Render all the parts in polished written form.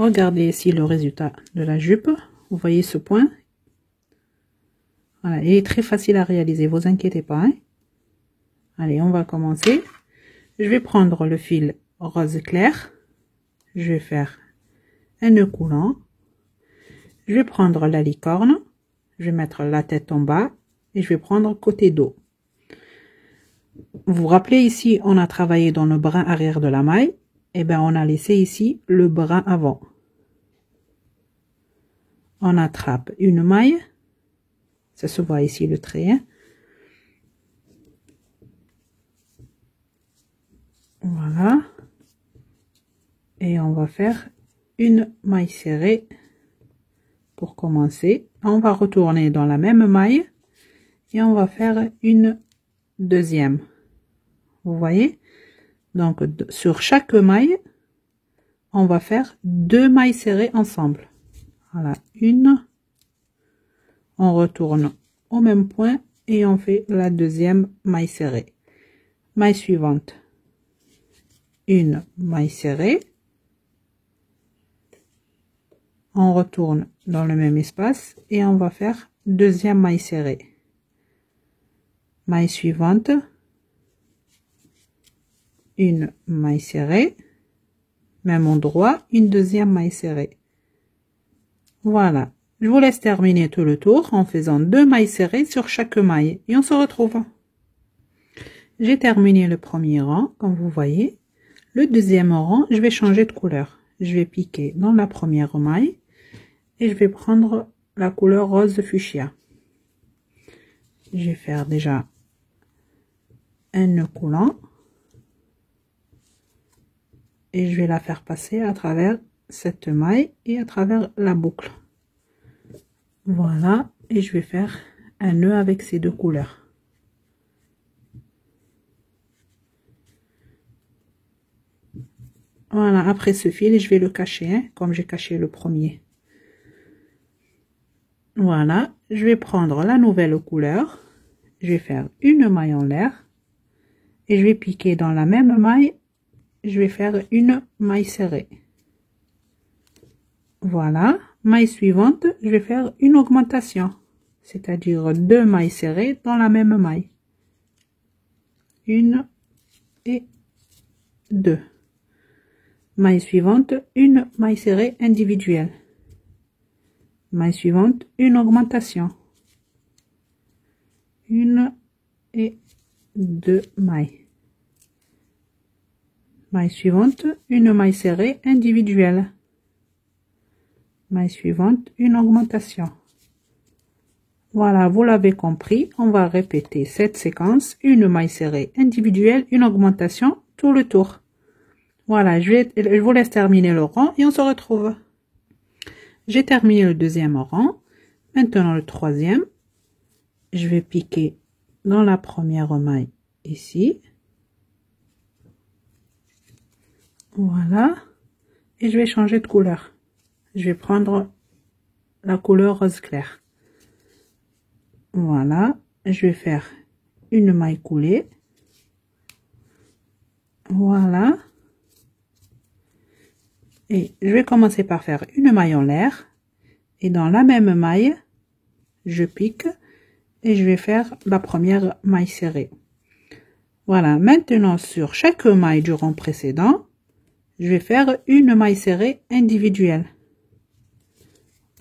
Regardez ici le résultat de la jupe. Vous voyez ce point? Voilà, il est très facile à réaliser, vous inquiétez pas. Hein? Allez, on va commencer. Je vais prendre le fil rose clair. Je vais faire un nœud coulant. Je vais prendre la licorne. Je vais mettre la tête en bas et je vais prendre côté dos. Vous vous rappelez ici, on a travaillé dans le brin arrière de la maille. Et bien, on a laissé ici le brin avant. On attrape une maille. Ça se voit ici le trait. Hein? Voilà. Et on va faire une maille serrée pour commencer. On va retourner dans la même maille et on va faire une deuxième. Vous voyez? Donc, sur chaque maille, on va faire 2 mailles serrées ensemble. Voilà, une. On retourne au même point et on fait la deuxième maille serrée. Maille suivante. Une maille serrée. On retourne dans le même espace et on va faire deuxième maille serrée. Maille suivante. Une maille serrée. Même endroit, une deuxième maille serrée. Voilà. Je vous laisse terminer tout le tour en faisant 2 mailles serrées sur chaque maille et on se retrouve. J'ai terminé le premier rang, comme vous voyez. Le deuxième rang, je vais changer de couleur. Je vais piquer dans la première maille et je vais prendre la couleur rose fuchsia. Je vais faire déjà un nœud coulant et je vais la faire passer à travers cette maille et à travers la boucle. Voilà, et je vais faire un nœud avec ces 2 couleurs. Voilà, après ce fil, je vais le cacher, hein, comme j'ai caché le premier. Voilà, je vais prendre la nouvelle couleur. Je vais faire une maille en l'air. Et je vais piquer dans la même maille. Je vais faire une maille serrée. Voilà, maille suivante, je vais faire une augmentation. C'est-à-dire 2 mailles serrées dans la même maille. 1 et 2. Maille suivante, une maille serrée individuelle. Maille suivante, une augmentation. 1 et 2 mailles. Maille suivante, une maille serrée individuelle. Maille suivante, une augmentation. Voilà, vous l'avez compris, on va répéter cette séquence, une maille serrée individuelle, une augmentation, tout le tour. Voilà, je vous laisse terminer le rang et on se retrouve. J'ai terminé le deuxième rang. Maintenant le troisième. Je vais piquer dans la première maille ici. Voilà. Et je vais changer de couleur. Je vais prendre la couleur rose clair. Voilà. Je vais faire une maille coulée. Voilà. Et je vais commencer par faire une maille en l'air. Et dans la même maille, je pique et je vais faire la première maille serrée. Voilà. Maintenant, sur chaque maille du rang précédent, je vais faire une maille serrée individuelle.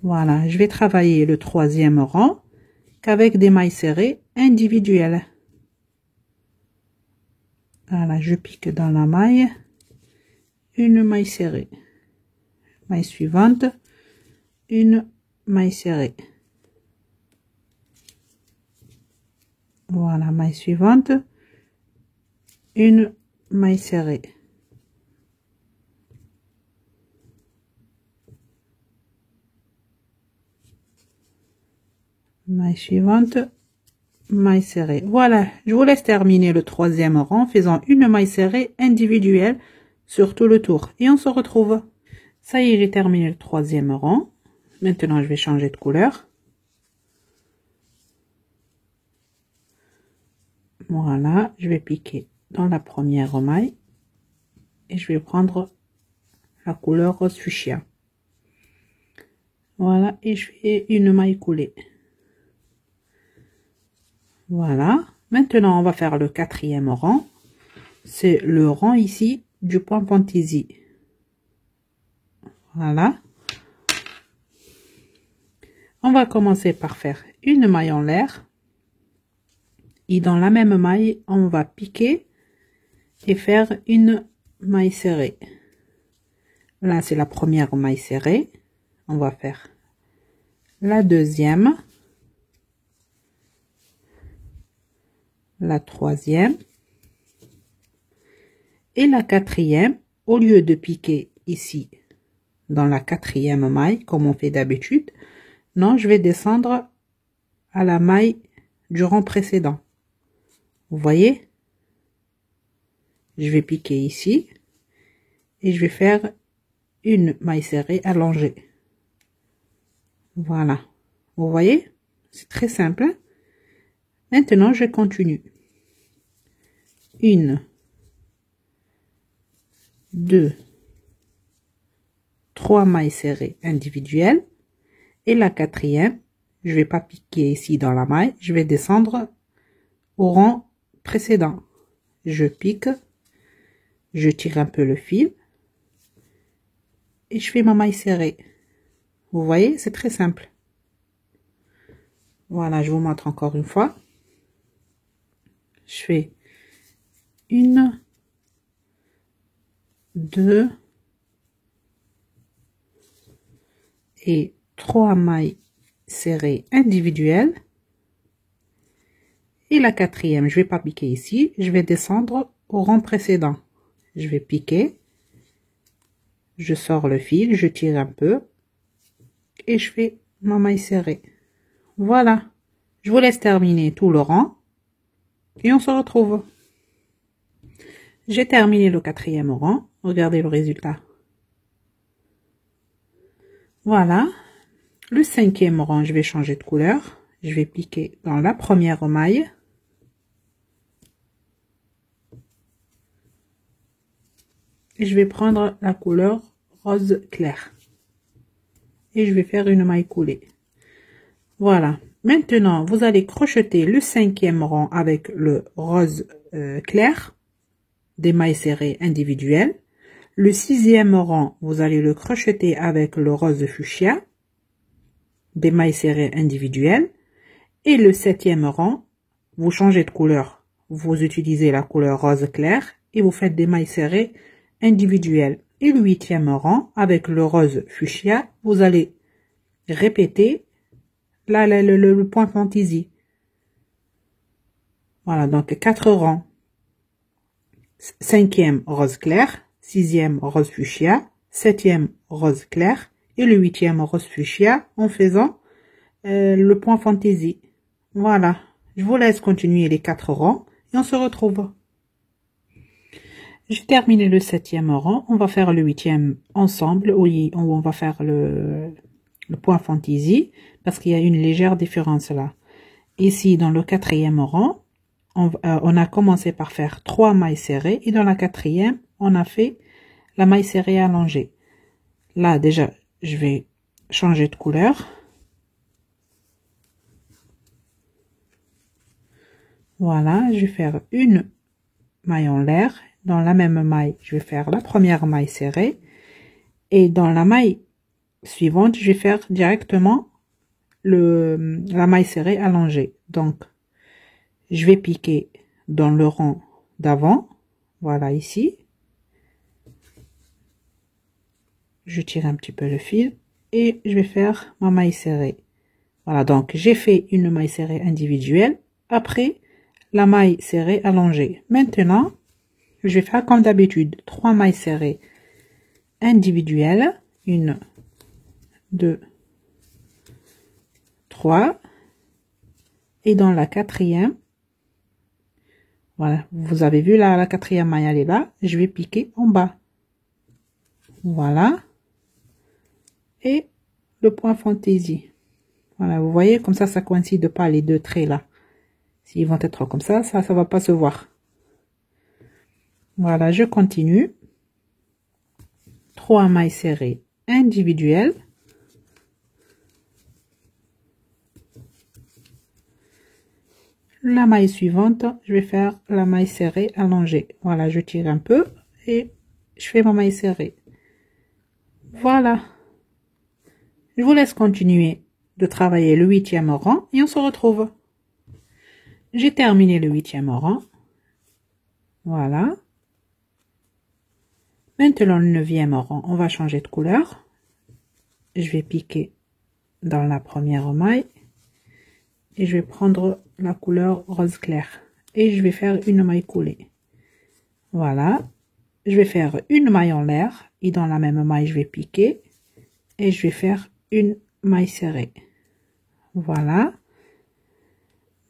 Voilà. Je vais travailler le troisième rang qu'avec des mailles serrées individuelles. Voilà. Je pique dans la maille, une maille serrée. Maille suivante, une maille serrée. Voilà, maille suivante, une maille serrée. Maille suivante, maille serrée. Voilà, je vous laisse terminer le troisième rang en faisant une maille serrée individuelle sur tout le tour. Et on se retrouve. Ça y est, j'ai terminé le troisième rang. Maintenant, je vais changer de couleur. Voilà, je vais piquer dans la première maille et je vais prendre la couleur rose fuchsia. Voilà, et je fais une maille coulée. Voilà. Maintenant, on va faire le 4e rang. C'est le rang ici du point fantaisie. Voilà. On va commencer par faire une maille en l'air. Et dans la même maille, on va piquer et faire une maille serrée. Là, c'est la première maille serrée. On va faire la deuxième, la troisième et la quatrième. Au lieu de piquer ici dans la 4e maille comme on fait d'habitude, non, je vais descendre à la maille du rang précédent. Vous voyez, je vais piquer ici et je vais faire une maille serrée allongée. Voilà, vous voyez, c'est très simple. Maintenant, je continue. 1, 2, 3 mailles serrées individuelles. Et la 4e, je vais pas piquer ici dans la maille, je vais descendre au rang précédent. Je pique, je tire un peu le fil et je fais ma maille serrée. Vous voyez, c'est très simple. Voilà, je vous montre encore une fois. Je fais 1, 2 et 3 mailles serrées individuelles. Et la 4e, je vais pas piquer ici, je vais descendre au rang précédent. Je vais piquer, je sors le fil, je tire un peu et je fais ma maille serrée. Voilà, je vous laisse terminer tout le rang et on se retrouve. J'ai terminé le 4e rang, regardez le résultat. Voilà, le 5e rang, je vais changer de couleur, je vais piquer dans la première maille. Et je vais prendre la couleur rose clair. Et je vais faire une maille coulée. Voilà. Maintenant, vous allez crocheter le 5e rang avec le rose clair, des mailles serrées individuelles. Le 6e rang, vous allez le crocheter avec le rose fuchsia, des mailles serrées individuelles. Et le 7e rang, vous changez de couleur. Vous utilisez la couleur rose clair et vous faites des mailles serrées individuelles. Et le 8e rang, avec le rose fuchsia, vous allez répéter le point fantaisie. Voilà, donc 4 rangs. 5e rose clair, 6e rose fuchsia, 7e rose clair et le 8e rose fuchsia en faisant le point fantaisie. Voilà, je vous laisse continuer les 4 rangs et on se retrouve. J'ai terminé le 7e rang, on va faire le 8e ensemble, où on va faire le point fantaisie, parce qu'il y a une légère différence là. Ici, dans le 4e rang, on a commencé par faire 3 mailles serrées, et dans la 4e, on a fait la maille serrée allongée. Là, déjà, je vais changer de couleur. Voilà, je vais faire une maille en l'air. Dans la même maille, je vais faire la première maille serrée. Et dans la maille suivante, je vais faire directement la maille serrée allongée. Donc, je vais piquer dans le rang d'avant. Voilà, ici. Je tire un petit peu le fil et je vais faire ma maille serrée. Voilà, donc j'ai fait une maille serrée individuelle. Après, la maille serrée allongée. Maintenant, je vais faire comme d'habitude 3 mailles serrées individuelles. 1, 2, 3. Et dans la 4e, voilà, vous avez vu là, la 4e maille, elle est là. Je vais piquer en bas. Voilà. Et le point fantaisie. Voilà, vous voyez, comme ça coïncide pas les deux traits là. S'ils vont être comme ça va pas se voir. Voilà, je continue. 3 mailles serrées individuelles. la maille suivante, je vais faire la maille serrée allongée. Voilà, je tire un peu et je fais ma maille serrée. Voilà. Je vous laisse continuer de travailler le 8e rang et on se retrouve. J'ai terminé le 8e rang. Voilà. Maintenant le 9e rang, on va changer de couleur. Je vais piquer dans la première maille et je vais prendre la couleur rose clair et je vais faire une maille coulée. Voilà. Je vais faire une maille en l'air et dans la même maille je vais piquer et je vais faire une maille serrée. Voilà.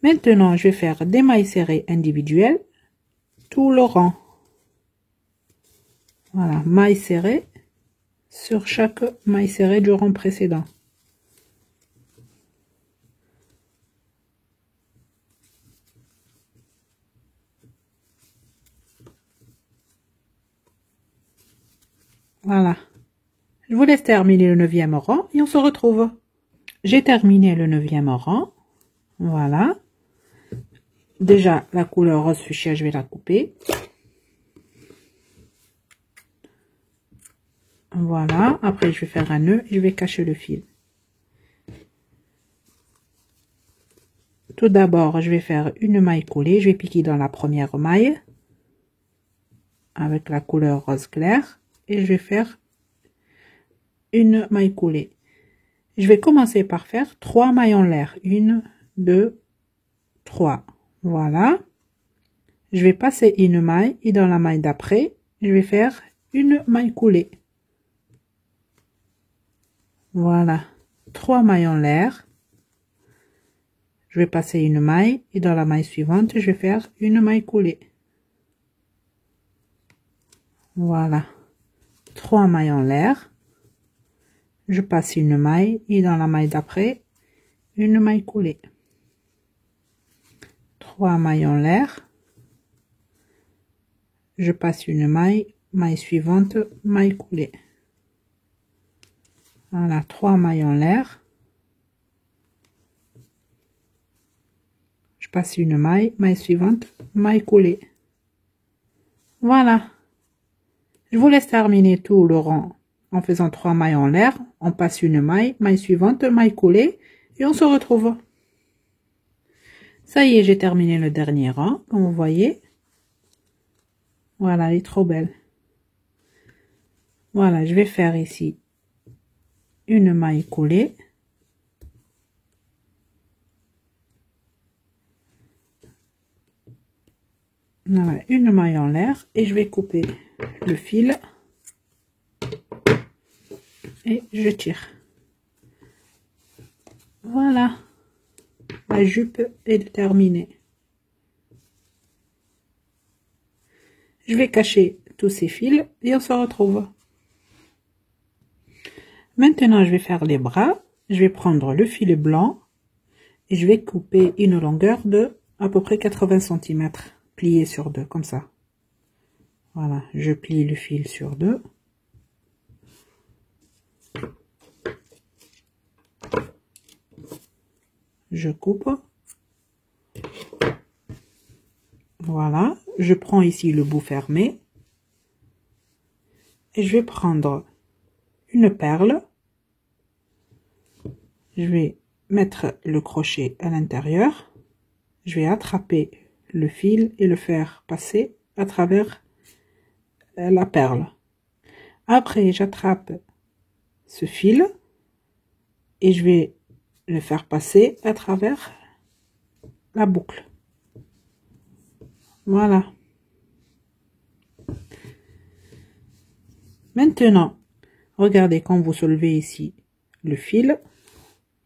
Maintenant je vais faire des mailles serrées individuelles tout le rang. Voilà, maille serrée sur chaque maille serrée du rang précédent. Voilà. Je vous laisse terminer le 9e rang et on se retrouve. J'ai terminé le 9e rang. Voilà. Déjà, la couleur rose fuchsia, je vais la couper. Voilà. Après, je vais faire un nœud et je vais cacher le fil. Tout d'abord, je vais faire une maille coulée. Je vais piquer dans la première maille avec la couleur rose clair et je vais faire une maille coulée. Je vais commencer par faire 3 mailles en l'air. 1, 2, 3. Voilà. Je vais passer une maille et dans la maille d'après, je vais faire une maille coulée. Voilà. 3 mailles en l'air. Je vais passer une maille et dans la maille suivante, je vais faire une maille coulée. Voilà. 3 mailles en l'air. Je passe une maille et dans la maille d'après, une maille coulée. 3 mailles en l'air. Je passe une maille, maille suivante, maille coulée. Voilà, 3 mailles en l'air. Je passe une maille, maille suivante, maille coulée. Voilà. Je vous laisse terminer tout le rang en faisant 3 mailles en l'air. On passe une maille, maille suivante, maille coulée et on se retrouve. Ça y est, j'ai terminé le dernier rang, comme vous voyez. Voilà, elle est trop belle. Voilà, je vais faire ici une maille coulée. Voilà, une maille en l'air et je vais couper le fil et je tire. Voilà, la jupe est terminée. Je vais cacher tous ces fils et on se retrouve. Maintenant, je vais faire les bras. Je vais prendre le fil blanc et je vais couper une longueur de à peu près 80 cm, plié sur 2, comme ça. Voilà, je plie le fil sur 2. Je coupe. Voilà, je prends ici le bout fermé. Et je vais prendre une perle. Je vais mettre le crochet à l'intérieur. Je vais attraper le fil et le faire passer à travers la perle. Après, j'attrape ce fil et je vais le faire passer à travers la boucle. Voilà. Maintenant, regardez quand vous soulevez ici le fil,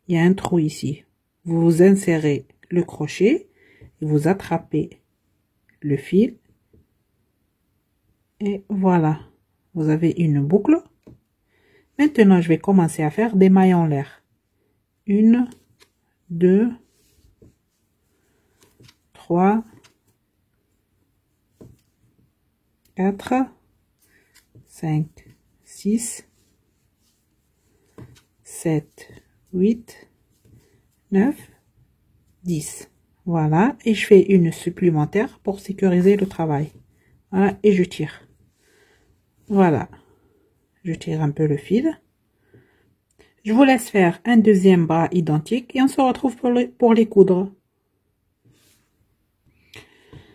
il y a un trou ici. Vous insérez le crochet et vous attrapez le fil et voilà, vous avez une boucle. Maintenant, je vais commencer à faire des mailles en l'air. 1, 2, 3, 4, 5, 6, 7, 8, 9, 10. Voilà, et je fais une supplémentaire pour sécuriser le travail. Voilà, et je tire. Voilà, je tire un peu le fil. Je vous laisse faire un deuxième bras identique et on se retrouve pour les coudre.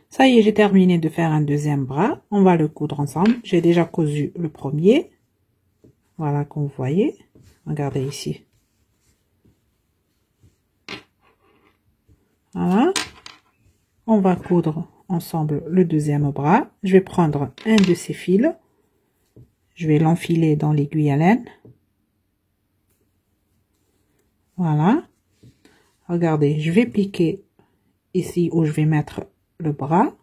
Ça y est, j'ai terminé de faire un deuxième bras. On va le coudre ensemble. J'ai déjà cousu le premier. Voilà, comme vous voyez. Regardez ici. Voilà. On va coudre ensemble le deuxième bras. Je vais prendre un de ces fils. Je vais l'enfiler dans l'aiguille à laine. Voilà. Regardez, je vais piquer ici où je vais mettre le bras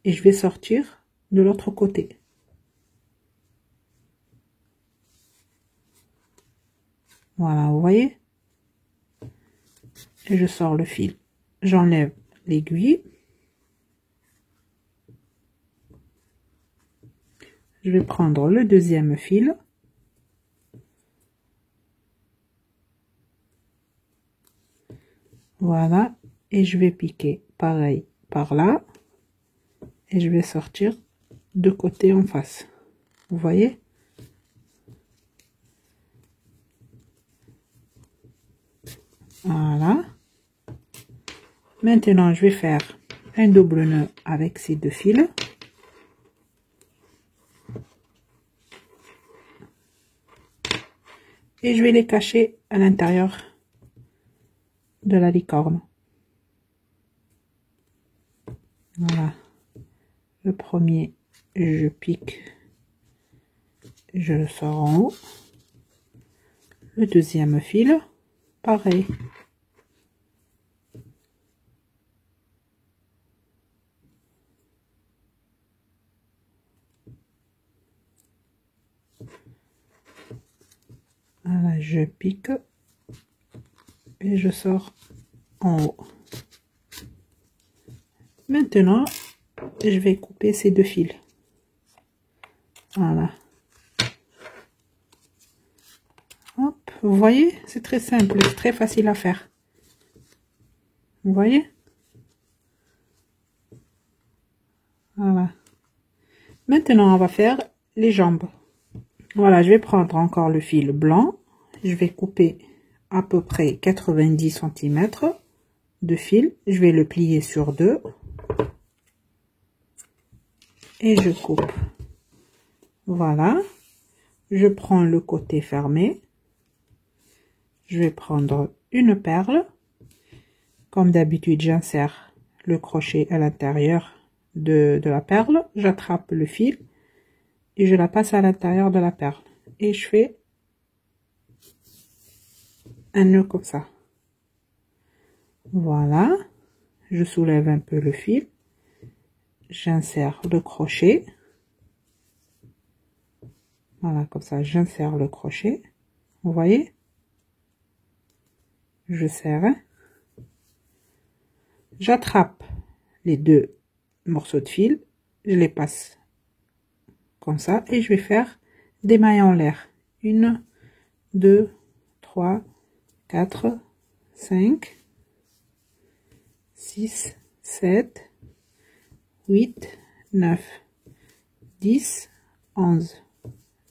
et je vais sortir de l'autre côté. Voilà, vous voyez? Et je sors le fil. J'enlève l'aiguille. Je vais prendre le deuxième fil. Voilà, et je vais piquer pareil par là. Et je vais sortir de côté en face. Vous voyez? Voilà. Maintenant, je vais faire un double nœud avec ces deux fils. Et je vais les cacher à l'intérieur de la licorne. Voilà. Le premier, je pique, je le sors en haut. Le deuxième fil, pareil. Voilà, je pique et je sors en haut. Maintenant, je vais couper ces deux fils. Voilà. Hop, vous voyez, c'est très simple, c'est très facile à faire. Vous voyez? Voilà. Maintenant, on va faire les jambes. Voilà, je vais prendre encore le fil blanc. Je vais couper à peu près 90 cm de fil. Je vais le plier sur deux. Et je coupe. Voilà. Je prends le côté fermé. Je vais prendre une perle. Comme d'habitude, j'insère le crochet à l'intérieur de la perle. J'attrape le fil et je la passe à l'intérieur de la perle. Et je fais un nœud comme ça. Voilà. Je soulève un peu le fil. J'insère le crochet. Voilà, comme ça, j'insère le crochet. Vous voyez? Je serre. J'attrape les deux morceaux de fil. Je les passe comme ça. Et je vais faire des mailles en l'air. 1, 2, 3, 4, 5, 6, 7, 8, 9, 10, 11,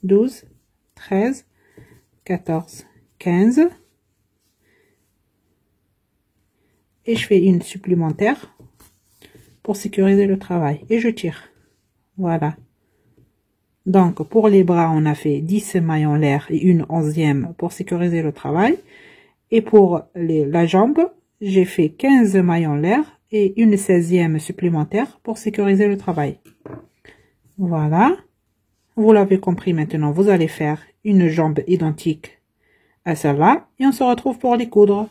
12, 13, 14, 15. Et je fais une supplémentaire pour sécuriser le travail. Et je tire. Voilà. Donc, pour les bras, on a fait 10 mailles en l'air et une 11e pour sécuriser le travail. Et pour la jambe, j'ai fait 15 mailles en l'air et une 16e supplémentaire pour sécuriser le travail. Voilà. Vous l'avez compris maintenant, vous allez faire une jambe identique à celle-là et on se retrouve pour les coudre.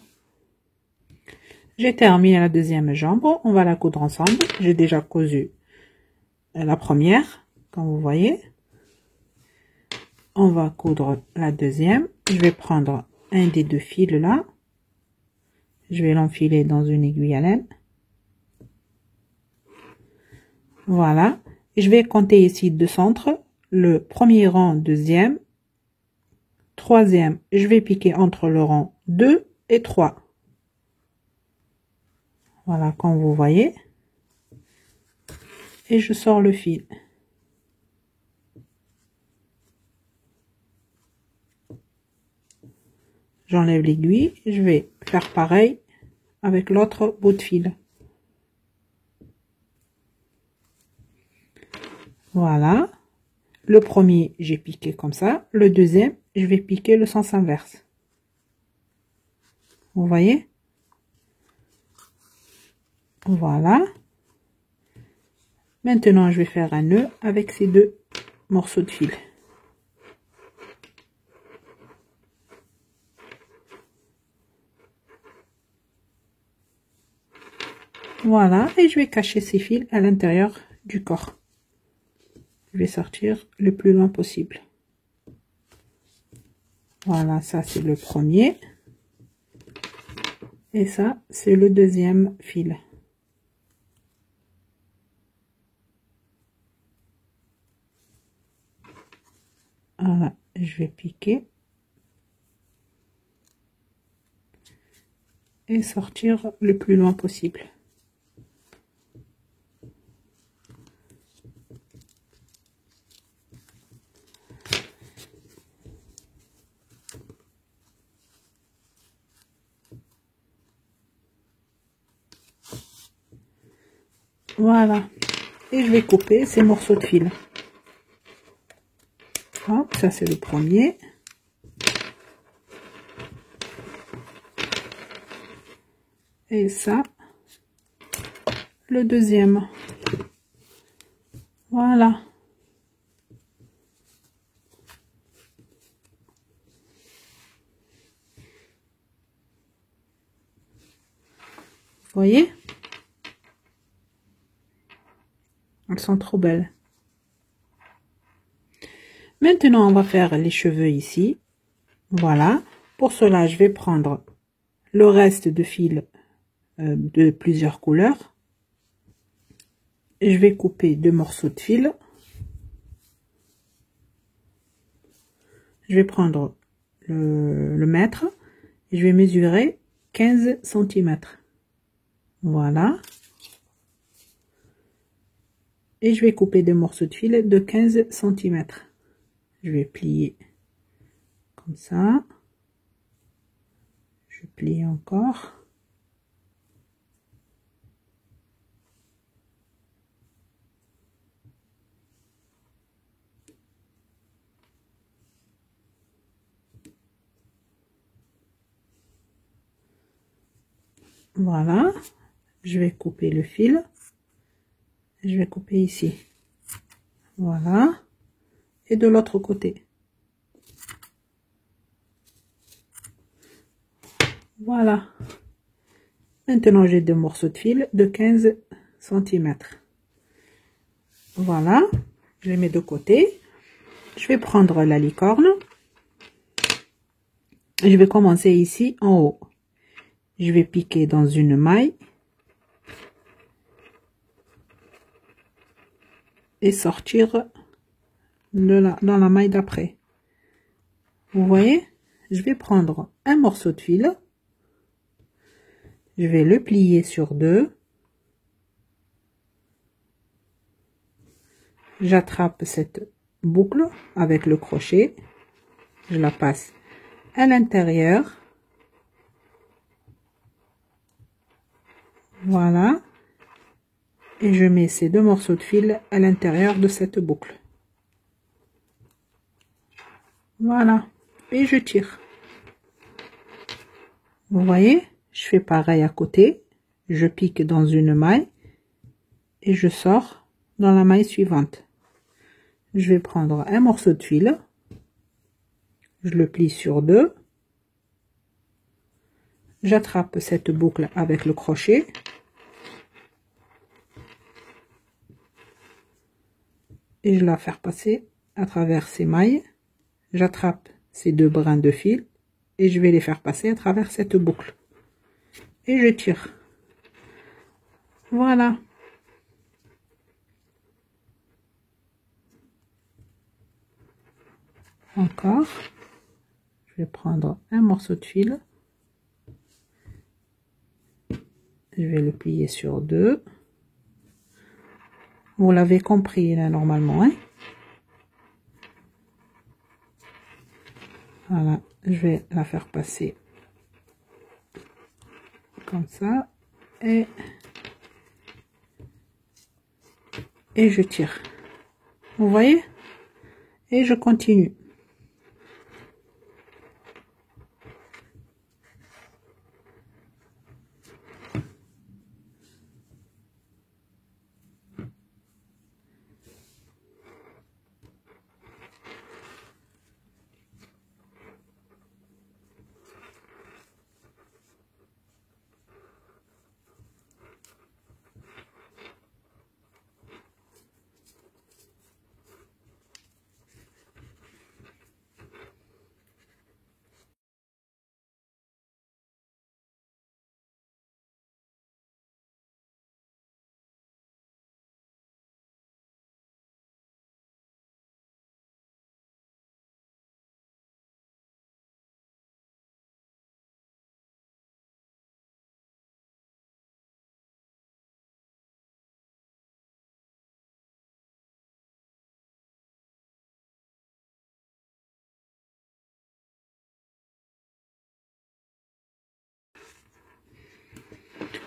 J'ai terminé la deuxième jambe, on va la coudre ensemble. J'ai déjà cousu la première, comme vous voyez. On va coudre la deuxième. Je vais prendre un des deux fils là. Je vais l'enfiler dans une aiguille à laine. Voilà. Et je vais compter ici deux centres. Le premier rang, deuxième, troisième. Je vais piquer entre le rang 2 et 3. Voilà, comme vous voyez. Et je sors le fil. J'enlève l'aiguille. Je vais faire pareil avec l'autre bout de fil. Voilà. Le premier, j'ai piqué comme ça. Le deuxième, je vais piquer le sens inverse. Vous voyez? Voilà. Maintenant, je vais faire un nœud avec ces deux morceaux de fil. Voilà. Et je vais cacher ces fils à l'intérieur du corps. Je vais sortir le plus loin possible. Voilà, ça c'est le premier. Et ça, c'est le deuxième fil. Voilà, je vais piquer. Et sortir le plus loin possible. Voilà. Et je vais couper ces morceaux de fil. Hop, ça c'est le premier. Et ça, le deuxième. Voilà. Vous voyez? Elles sont trop belles. Maintenant, on va faire les cheveux ici. Voilà. Pour cela, je vais prendre le reste de fil de plusieurs couleurs. Je vais couper deux morceaux de fil. Je vais prendre le mètre et je vais mesurer 15 cm. Voilà. Et je vais couper deux morceaux de fil de 15 cm. Je vais plier comme ça. Je plie encore. Voilà, je vais couper le fil. Je vais couper ici. Voilà. Et de l'autre côté. Voilà. Maintenant, j'ai deux morceaux de fil de 15 cm. Voilà. Je les mets de côté. Je vais prendre la licorne. Je vais commencer ici en haut. Je vais piquer dans une maille. Et sortir dans la maille d'après. Vous voyez? Je vais prendre un morceau de fil. Je vais le plier sur deux. J'attrape cette boucle avec le crochet. Je la passe à l'intérieur. Voilà. Et je mets ces deux morceaux de fil à l'intérieur de cette boucle. Voilà. Et je tire. Vous voyez? Je fais pareil à côté. Je pique dans une maille. Et je sors dans la maille suivante. Je vais prendre un morceau de fil. Je le plie sur deux. J'attrape cette boucle avec le crochet. Et je la fais passer à travers ces mailles. J'attrape ces deux brins de fil et je vais les faire passer à travers cette boucle. Et je tire. Voilà. Encore. Je vais prendre un morceau de fil. je vais le plier sur 2. Vous l'avez compris là normalement, hein? Voilà, je vais la faire passer comme ça et je tire. Vous voyez? Et je continue.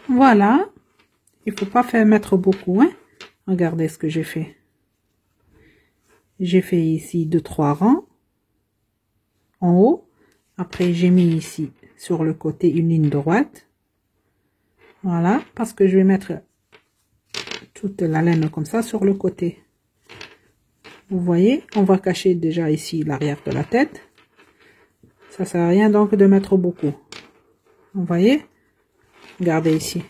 Voilà, il faut pas faire mettre beaucoup, hein. Regardez ce que j'ai fait. J'ai fait ici 2-3 rangs en haut. Après, j'ai mis ici sur le côté une ligne droite. Voilà, parce que je vais mettre toute la laine comme ça sur le côté. Vous voyez, on va cacher déjà ici l'arrière de la tête. Ça sert à rien donc de mettre beaucoup. Vous voyez? Regardez ici.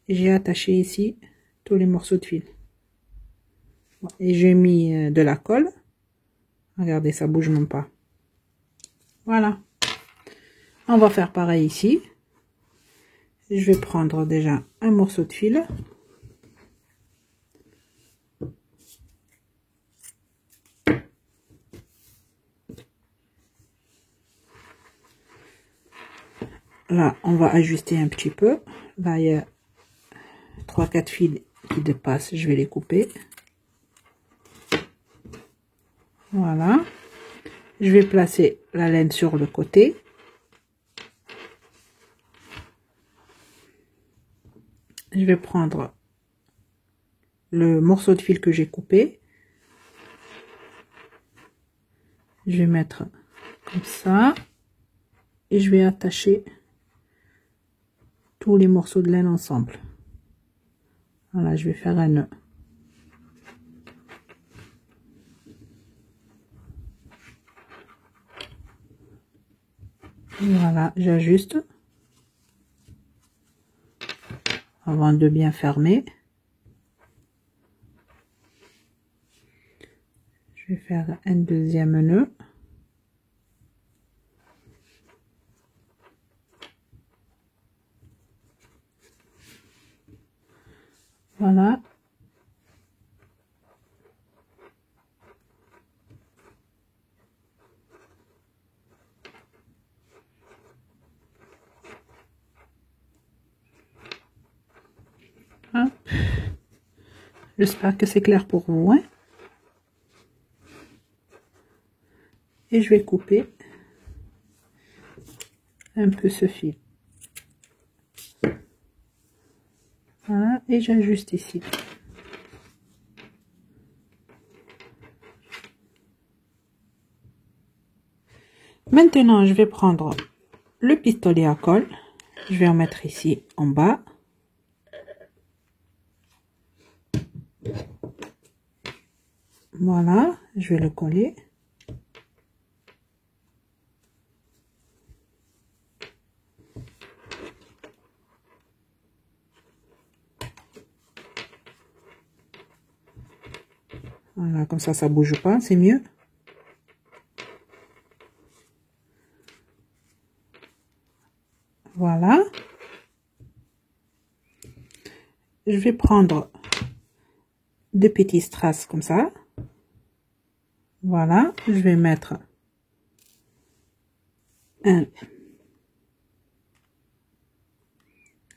J'ai attaché ici tous les morceaux de fil. Et j'ai mis de la colle. Regardez, ça bouge même pas. Voilà. On va faire pareil ici. Je vais prendre déjà un morceau de fil. Là, on va ajuster un petit peu. Là, il y a 3-4 fils qui dépassent. Je vais les couper. Voilà. Je vais placer la laine sur le côté. Je vais prendre le morceau de fil que j'ai coupé. Je vais mettre comme ça. Et je vais attacher tous les morceaux de laine ensemble. Voilà, je vais faire un nœud. Voilà, j'ajuste avant de bien fermer. Je vais faire un deuxième nœud. Voilà. J'espère que c'est clair pour vous, hein? Et je vais couper un peu ce fil. Voilà, et j'ajuste ici. Maintenant, je vais prendre le pistolet à colle. Je vais en mettre ici en bas. Voilà, je vais le coller. Voilà, comme ça bouge pas, c'est mieux. Voilà. Je vais prendre deux petits strass comme ça. Voilà, je vais mettre un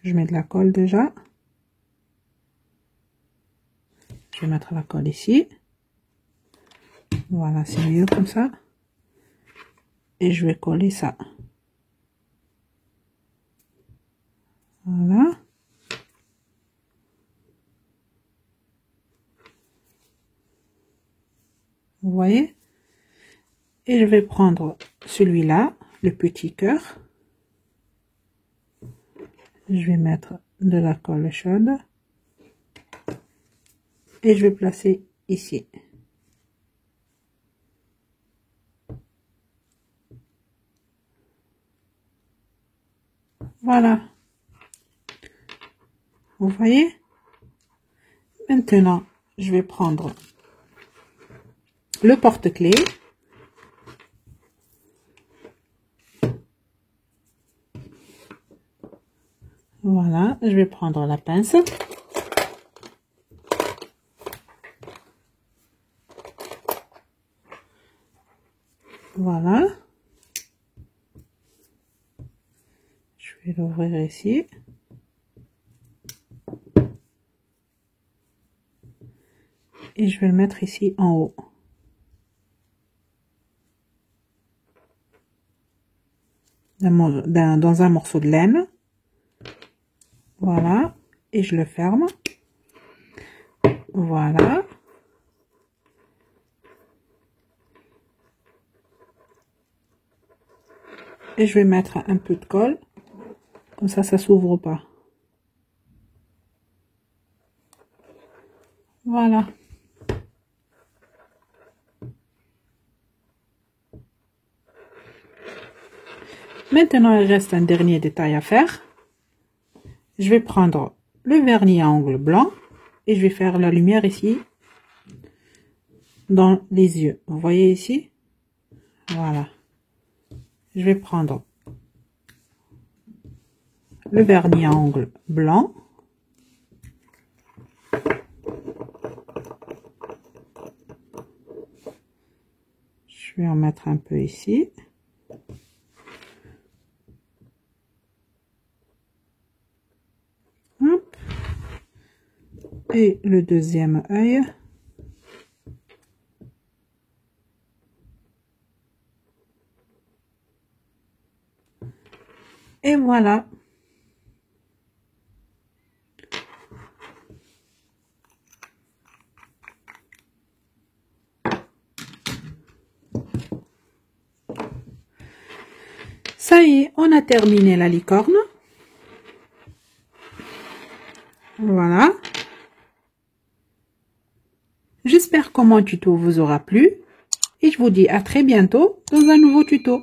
Je mets de la colle déjà. Je vais mettre la colle ici. Voilà, c'est mieux comme ça. Et je vais coller ça. Voilà. Vous voyez? Et je vais prendre celui-là, le petit cœur. Je vais mettre de la colle chaude. Et je vais placer ici. Voilà. Vous voyez? Maintenant, je vais prendre le porte-clés. Voilà, je vais prendre la pince. Voilà. Je vais l'ouvrir ici. Et je vais le mettre ici en haut. Dans un morceau de laine. Voilà. Et je le ferme. Voilà. Et je vais mettre un peu de colle. Comme ça s'ouvre pas. Voilà. Maintenant, il reste un dernier détail à faire. Je vais prendre le vernis à ongles blanc et je vais faire la lumière ici dans les yeux. Vous voyez ici? Voilà. Je vais prendre le vernis à ongles blanc. Je vais en mettre un peu ici. Hop. Et le deuxième œil. Et voilà. Ça y est, on a terminé la licorne. Voilà. J'espère que mon tuto vous aura plu. Et je vous dis à très bientôt dans un nouveau tuto.